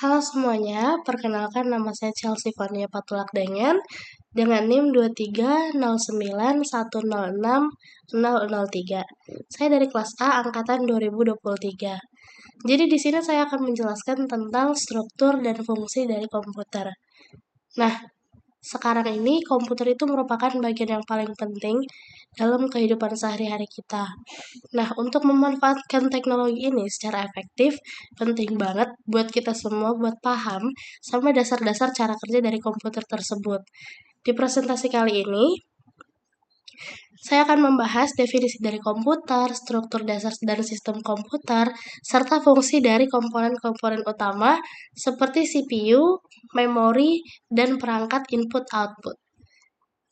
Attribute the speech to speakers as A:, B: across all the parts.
A: Halo semuanya, perkenalkan nama saya Chelsea Fania Patulakdangan dengan NIM 230910606003. Saya dari kelas A angkatan 2023. Jadi di sini saya akan menjelaskan tentang struktur dan fungsi dari komputer. Nah, sekarang ini komputer itu merupakan bagian yang paling penting dalam kehidupan sehari-hari kita. Nah, untuk memanfaatkan teknologi ini secara efektif, penting banget buat kita semua buat paham sama dasar-dasar cara kerja dari komputer tersebut. Di presentasi kali ini, saya akan membahas definisi dari komputer, struktur dasar dan sistem komputer, serta fungsi dari komponen-komponen utama seperti CPU, memori, dan perangkat input-output.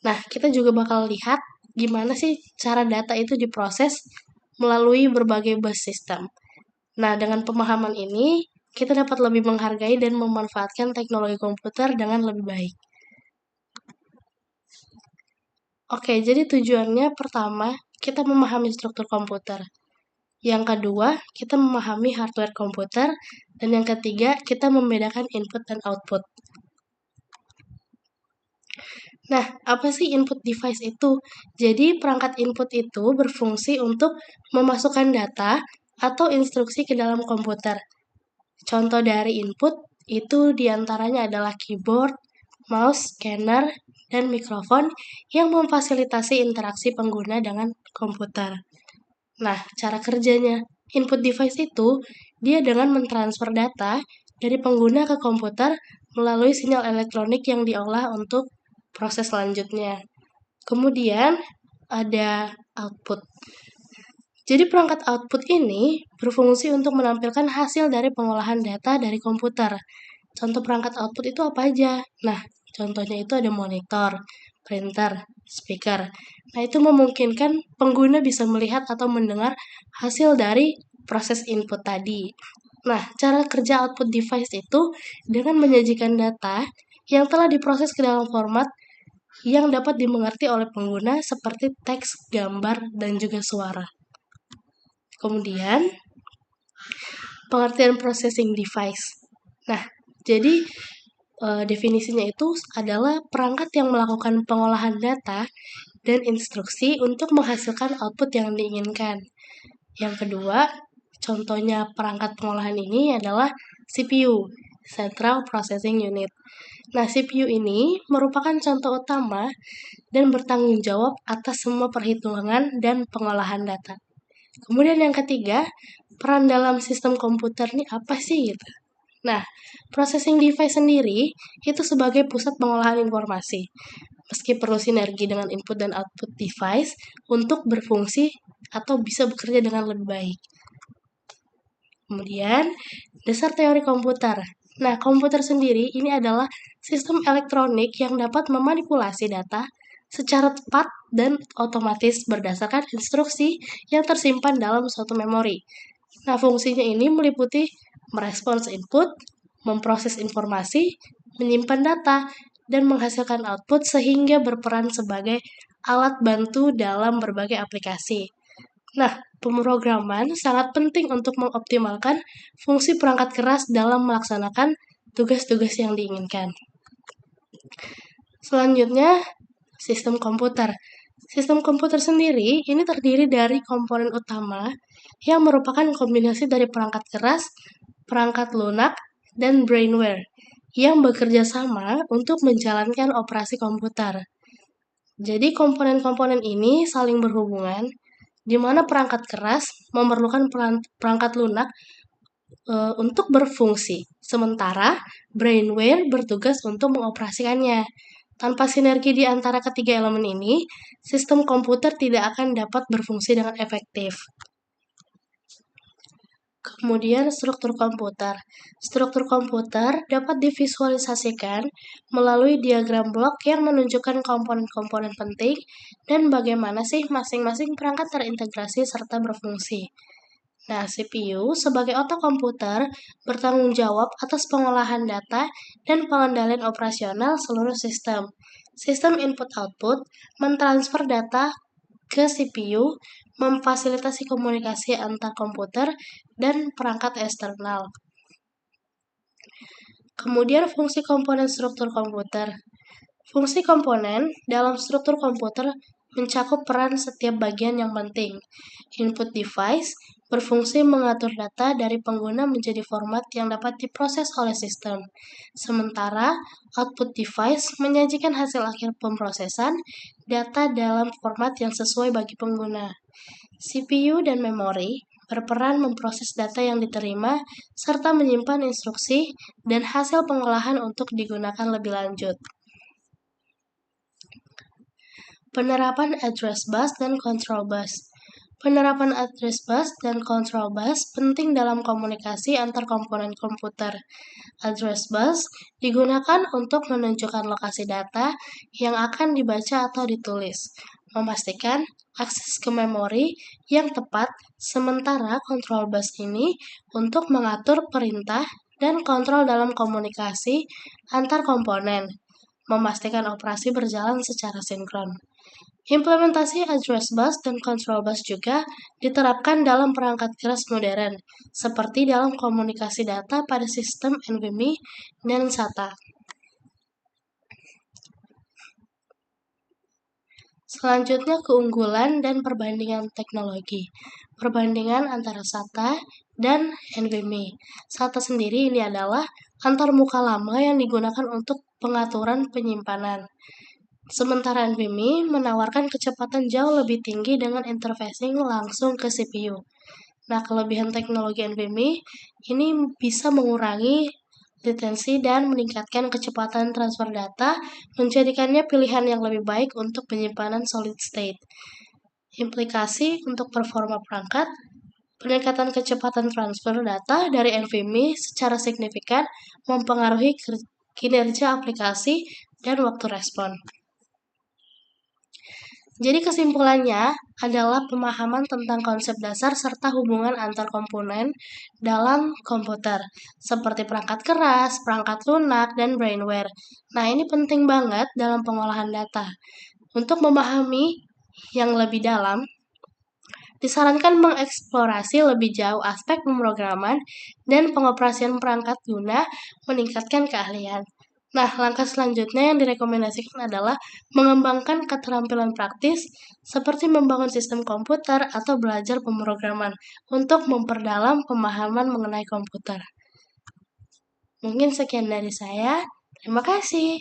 A: Nah, kita juga bakal lihat gimana sih cara data itu diproses melalui berbagai bus system. Nah, dengan pemahaman ini, kita dapat lebih menghargai dan memanfaatkan teknologi komputer dengan lebih baik. Oke, jadi tujuannya pertama, kita memahami struktur komputer. Yang kedua, kita memahami hardware komputer. Dan yang ketiga, kita membedakan input dan output. Nah, apa sih input device itu? Jadi, perangkat input itu berfungsi untuk memasukkan data atau instruksi ke dalam komputer. Contoh dari input itu diantaranya adalah keyboard, mouse, scanner, dan mikrofon yang memfasilitasi interaksi pengguna dengan komputer. Nah, cara kerjanya, input device itu dia dengan mentransfer data dari pengguna ke komputer melalui sinyal elektronik yang diolah untuk proses selanjutnya. Kemudian ada output. Jadi perangkat output ini berfungsi untuk menampilkan hasil dari pengolahan data dari komputer. Contoh perangkat output itu apa aja? Nah, contohnya itu ada monitor, printer, speaker. Nah, itu memungkinkan pengguna bisa melihat atau mendengar hasil dari proses input tadi. Nah, cara kerja output device itu dengan menyajikan data yang telah diproses ke dalam format yang dapat dimengerti oleh pengguna seperti teks, gambar, dan juga suara. Kemudian, pengertian processing device. Nah, jadi definisinya itu adalah perangkat yang melakukan pengolahan data dan instruksi untuk menghasilkan output yang diinginkan. Yang kedua, contohnya perangkat pengolahan ini adalah CPU, Central Processing Unit. Nah, CPU ini merupakan contoh utama dan bertanggung jawab atas semua perhitungan dan pengolahan data. Kemudian yang ketiga, peran dalam sistem komputer ini apa sih gitu? Nah, processing device sendiri itu sebagai pusat pengolahan informasi. Meski perlu sinergi dengan input dan output device untuk berfungsi atau bisa bekerja dengan lebih baik. Kemudian, dasar teori komputer. Nah, komputer sendiri ini adalah sistem elektronik yang dapat memanipulasi data secara tepat dan otomatis berdasarkan instruksi yang tersimpan dalam suatu memori. Nah, fungsinya ini meliputi merespons input, memproses informasi, menyimpan data, dan menghasilkan output sehingga berperan sebagai alat bantu dalam berbagai aplikasi. Nah, pemrograman sangat penting untuk mengoptimalkan fungsi perangkat keras dalam melaksanakan tugas-tugas yang diinginkan. Selanjutnya, sistem komputer. Sistem komputer sendiri ini terdiri dari komponen utama yang merupakan kombinasi dari perangkat keras, perangkat lunak, dan brainware yang bekerja sama untuk menjalankan operasi komputer. Jadi komponen-komponen ini saling berhubungan, di mana perangkat keras memerlukan perangkat lunak untuk berfungsi, sementara brainware bertugas untuk mengoperasikannya. Tanpa sinergi di antara ketiga elemen ini, sistem komputer tidak akan dapat berfungsi dengan efektif. Kemudian struktur komputer. Struktur komputer dapat divisualisasikan melalui diagram blok yang menunjukkan komponen-komponen penting dan bagaimana sih masing-masing perangkat terintegrasi serta berfungsi. Nah, CPU sebagai otak komputer bertanggung jawab atas pengolahan data dan pengendalian operasional seluruh sistem. Sistem input-output mentransfer data ke CPU, memfasilitasi komunikasi antar komputer dan perangkat eksternal. Kemudian fungsi komponen struktur komputer. Fungsi komponen dalam struktur komputer mencakup peran setiap bagian yang penting. Input device berfungsi mengatur data dari pengguna menjadi format yang dapat diproses oleh sistem. Sementara output device menyajikan hasil akhir pemrosesan data dalam format yang sesuai bagi pengguna. CPU dan memori berperan memproses data yang diterima serta menyimpan instruksi dan hasil pengolahan untuk digunakan lebih lanjut. Penerapan address bus dan control bus. Penerapan address bus dan control bus penting dalam komunikasi antar komponen komputer. Address bus digunakan untuk menunjukkan lokasi data yang akan dibaca atau ditulis, memastikan akses ke memori yang tepat, sementara control bus ini untuk mengatur perintah dan kontrol dalam komunikasi antar komponen, memastikan operasi berjalan secara sinkron. Implementasi address bus dan control bus juga diterapkan dalam perangkat keras modern, seperti dalam komunikasi data pada sistem NVMe dan SATA. Selanjutnya keunggulan dan perbandingan teknologi. Perbandingan antara SATA dan NVMe. SATA sendiri ini adalah antarmuka lama yang digunakan untuk pengaturan penyimpanan. Sementara NVMe menawarkan kecepatan jauh lebih tinggi dengan interfacing langsung ke CPU. Nah, kelebihan teknologi NVMe ini bisa mengurangi latensi dan meningkatkan kecepatan transfer data, menjadikannya pilihan yang lebih baik untuk penyimpanan solid state. Implikasi untuk performa perangkat, peningkatan kecepatan transfer data dari NVMe secara signifikan mempengaruhi kinerja aplikasi dan waktu respon. Jadi kesimpulannya adalah pemahaman tentang konsep dasar serta hubungan antar komponen dalam komputer, seperti perangkat keras, perangkat lunak, dan brainware. Nah, ini penting banget dalam pengolahan data. Untuk memahami yang lebih dalam, disarankan mengeksplorasi lebih jauh aspek pemrograman dan pengoperasian perangkat guna meningkatkan keahlian. Nah, langkah selanjutnya yang direkomendasikan adalah mengembangkan keterampilan praktis seperti membangun sistem komputer atau belajar pemrograman untuk memperdalam pemahaman mengenai komputer. Mungkin sekian dari saya. Terima kasih.